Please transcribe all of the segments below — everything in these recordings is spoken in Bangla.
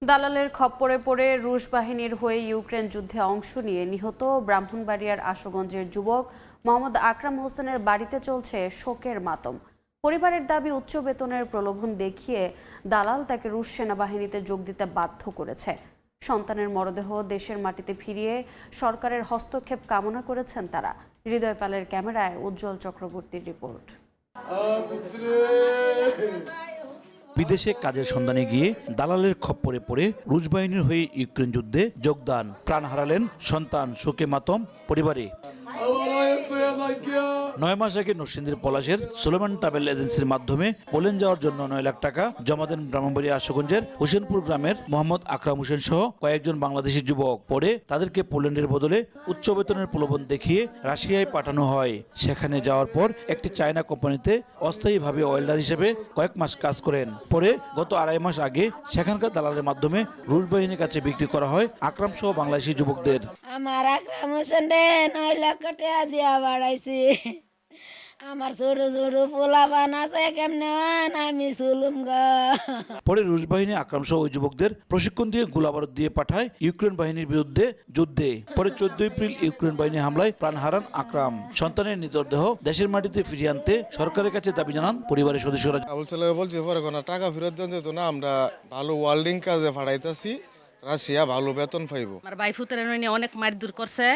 দালালের খপ্পরে পড়ে রুশ বাহিনীর হয়ে ইউক্রেন যুদ্ধে অংশ নিয়ে নিহত ব্রাহ্মণবাড়িয়ার আশুগঞ্জের যুবক মোহাম্মদ আকরাম হোসেনের বাড়িতে চলছে শোকের মাতম। পরিবারের দাবি, উচ্চ বেতনের প্রলোভন দেখিয়ে দালাল তাকে রুশ সেনাবাহিনীতে যোগ দিতে বাধ্য করেছে। সন্তানের মরদেহ দেশের মাটিতে ফিরিয়ে সরকারের হস্তক্ষেপ কামনা করেছেন তারা। হৃদয় পালের ক্যামেরায় উজ্জ্বল চক্রবর্তীর রিপোর্ট। বিদেশে কাজের সন্ধানে গিয়ে দালালের খপ্পরে পড়ে রুশ বাহিনীর হয়ে ইউক্রেন যুদ্ধে যোগদান। প্রাণ হারালেন সন্তান, শোকে মাতম পরিবারে। 9 মাস আগে নরসিংদীর পলাশের সুলেমান ট্রাভেল এজেন্সির মাধ্যমে পোল্যান্ড যাওয়ার জন্য 9 লাখ টাকা জমা দেন ব্রাহ্মণবাড়িয়া আশুগঞ্জের হোসেনপুর গ্রামের মোহাম্মদ আকরাম হোসেন সহ কয়েকজন বাংলাদেশি যুবক। পরে তাদেরকে পোল্যান্ডের বদলে উচ্চ বেতনের প্রলোভন দেখিয়ে রাশিয়ায় পাঠানো হয়। সেখানে যাওয়ার পর একটি চায়না কোম্পানিতে অস্থায়ীভাবে ওয়েল্ডার হিসেবে কয়েক মাস কাজ করেন। পরে গত 2.5 মাস আগে সেখানকার দালালের মাধ্যমে রুশ বাহিনীর কাছে বিক্রি করা হয় আকরাম সহ বাংলাদেশি যুবকদের। আমার আকরাম হোসেন 9 লাখ টাকা দিয়া বাড়াইছি। আমার ছোট ছোট পোলা বানাছে কেমনে আমি চুলুম গা। পরে রুশ বাহিনী আকরাম সহ ওই যুবকদের প্রশিক্ষণ দিয়ে গোলাবারুদ দিয়ে পাঠায় ইউক্রেন বাহিনীর বিরুদ্ধে যুদ্ধে। পরে 14 এপ্রিল ইউক্রেন বাহিনী হামলায় প্রাণ হারান আকরাম। সন্তানের মৃতদেহ দেশের মাটিতে ফিরিয়ে আনতে সরকারের কাছে দাবি জানান পরিবারের সদস্যরা। বলছে পরে কোনো টাকা ফেরত দেন যেত না, আমরা ভালো ওয়ার্ল্ডিং কাজে ফাড়াইতেছি, রাশিয়া ভালো বেতন পাইব। আমার ভাই ফুতের অনেক মারধর করছে,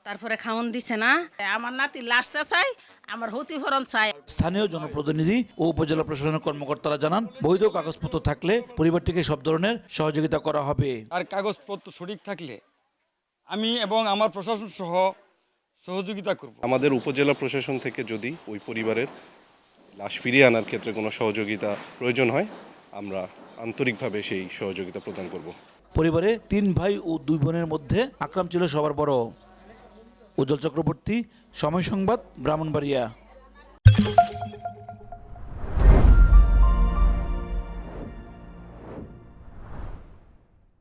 তারপরে খাওন দিছে না। আমার নাতি লাশটা চাই, আমার ক্ষতিপূরণ চাই। স্থানীয় জনপ্রতিনিধি ও উপজেলা প্রশাসনের কর্মকর্তারা জানান, বৈধ কাগজপত্র থাকলে পরিবারটিকে সব ধরনের সহযোগিতা করা হবে। আর কাগজপত্র সঠিক থাকলে আমি এবং আমার প্রশাসন সহ সহযোগিতা করব। আমাদের উপজেলা প্রশাসন থেকে যদি ওই পরিবারের লাশ ফিরিয়ে আনার ক্ষেত্রে কোনো সহযোগিতা প্রয়োজন হয়, আমরা আন্তরিকভাবে সেই সহযোগিতা প্রদান করব। পরিবারে 3 ভাই ও 2 বোনের মধ্যে আকরাম ছিল সবার বড়। উজ্জ্বল চক্রবর্তী, সময় সংবাদ, ব্রাহ্মণবাড়িয়া।